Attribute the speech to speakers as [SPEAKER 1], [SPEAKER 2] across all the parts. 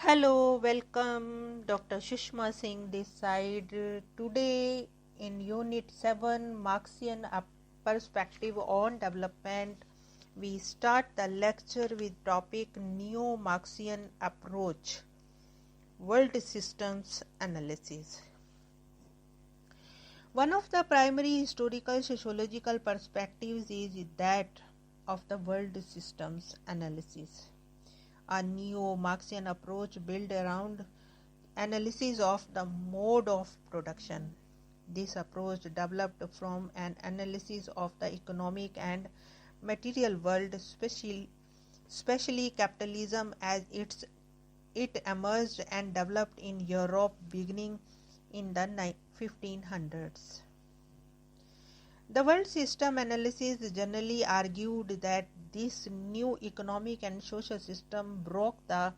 [SPEAKER 1] Hello, welcome. Dr. Sushma Singh this side. Today in Unit 7 Marxian Perspective on Development, we start the lecture with topic Neo-Marxian Approach, World Systems Analysis. One of the primary historical sociological perspectives is that of the world systems analysis. A neo-Marxian approach built around analysis of the mode of production. This approach developed from an analysis of the economic and material world, especially capitalism as it emerged and developed in Europe beginning in the 1500s. The world system analysis generally argued that this new economic and social system broke the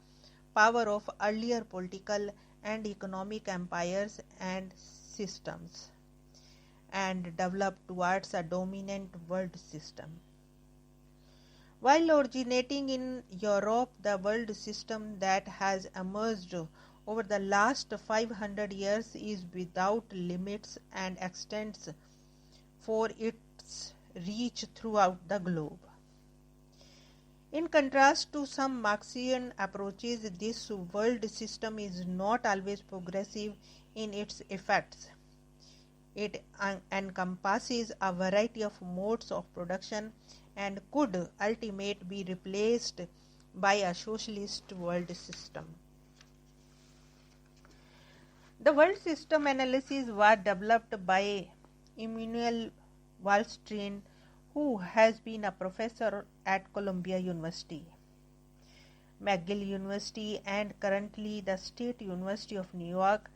[SPEAKER 1] power of earlier political and economic empires and systems and developed towards a dominant world system. While originating in Europe, the world system that has emerged over the last 500 years is without limits and extends for its reach throughout the globe. In contrast to some Marxian approaches, this world system is not always progressive in its effects. It encompasses a variety of modes of production and could ultimately be replaced by a socialist world system. The world system analysis was developed by Emanuel Wallstein, who has been a professor at Columbia University, McGill University, and currently the State University of New York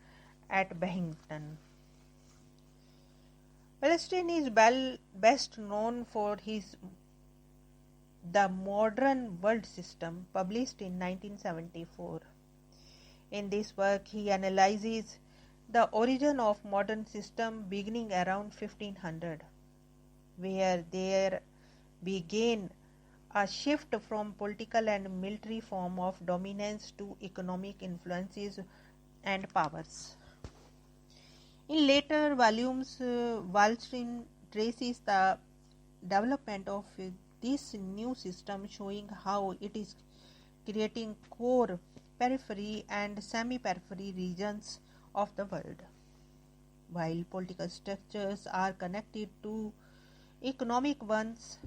[SPEAKER 1] at Binghamton. Wallstein is best known for his The Modern World System, published in 1974. In this work, he analyzes the origin of modern system beginning around 1500, where there began a shift from political and military form of dominance to economic influences and powers. In later volumes, Wallstein traces the development of this new system, showing how it is creating core, periphery and semi-periphery regions of the world. While political structures are connected to economic ones,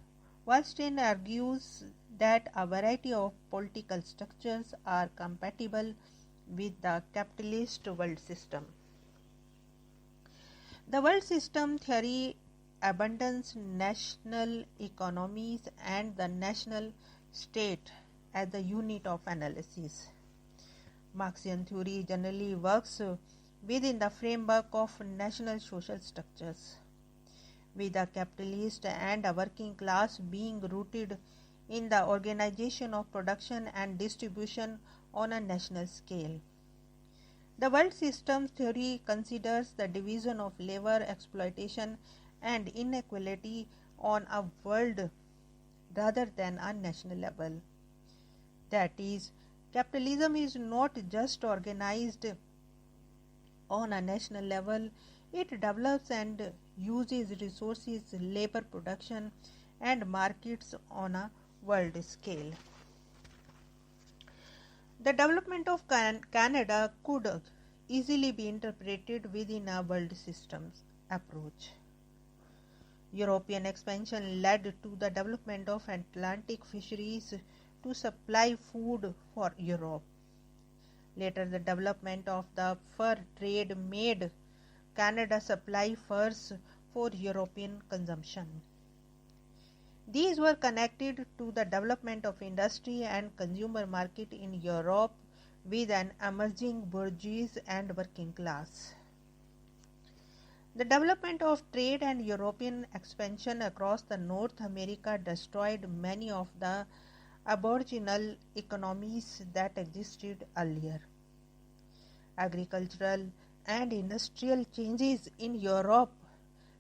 [SPEAKER 1] Wallstein argues that a variety of political structures are compatible with the capitalist world system. The world system theory abandons national economies and the national state as the unit of analysis. Marxian theory generally works within the framework of national social structures, with a capitalist and a working class being rooted in the organization of production and distribution on a national scale. The world systems theory considers the division of labor, exploitation and inequality on a world rather than a national level. That is, capitalism is not just organized on a national level, it develops and uses resources, labor production and markets on a world scale. The development of Canada could easily be interpreted within a world systems approach. European expansion led to the development of Atlantic fisheries to supply food for Europe. Later, the development of the fur trade made Canada supply furs for European consumption. These were connected to the development of industry and consumer market in Europe with an emerging bourgeoisie and working class. The development of trade and European expansion across the North America destroyed many of the aboriginal economies that existed earlier. Agricultural and industrial changes in Europe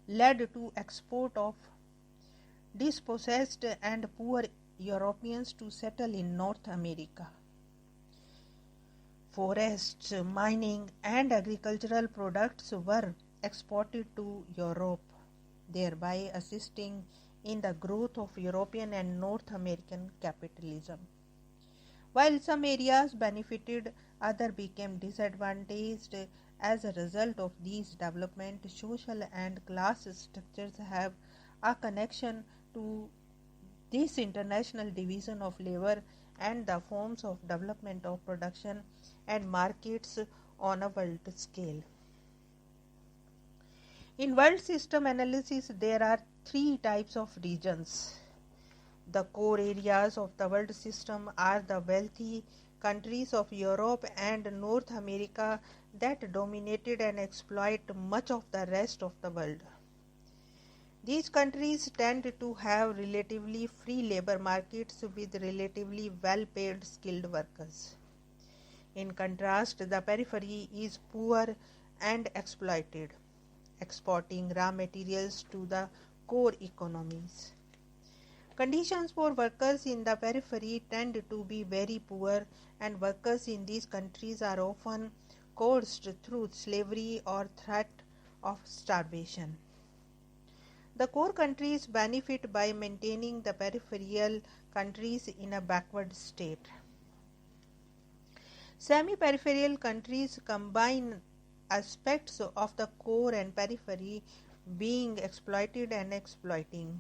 [SPEAKER 1] led to export of dispossessed and poor Europeans to settle in North America. forests, mining, and agricultural products were exported to Europe, thereby assisting in the growth of European and North American capitalism. While some areas benefited, others became disadvantaged as a result of these developments. Social and class structures have a connection to this international division of labor and the forms of development of production and markets on a world scale. In world system analysis, there are three types of regions. The core areas of the world system are the wealthy countries of Europe and North America that dominated and exploit much of the rest of the world. These countries tend to have relatively free labor markets with relatively well-paid skilled workers. In contrast, the periphery is poor and exploited, exporting raw materials to the core economies. Conditions for workers in the periphery tend to be very poor, and workers in these countries are often coerced through slavery or threat of starvation. The core countries benefit by maintaining the peripheral countries in a backward state. Semi-peripheral countries combine aspects of the core and periphery, being exploited and exploiting.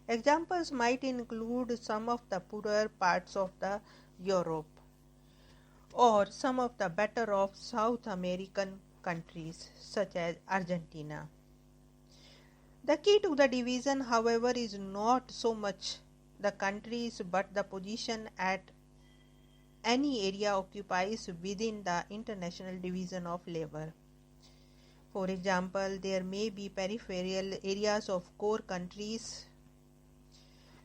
[SPEAKER 1] Examples might include some of the poorer parts of the Europe or some of the better off South American countries such as Argentina. The key to the division, however, is not so much the countries but the position at any area occupies within the international division of labor. For example, there may be peripheral areas of core countries,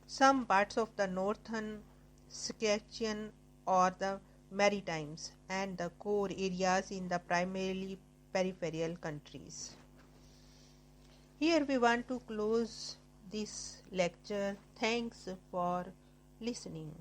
[SPEAKER 1] some parts of the northern Saskatchewan or the Maritimes, and the core areas in the primarily peripheral countries. Here we want to close this lecture. Thanks for listening.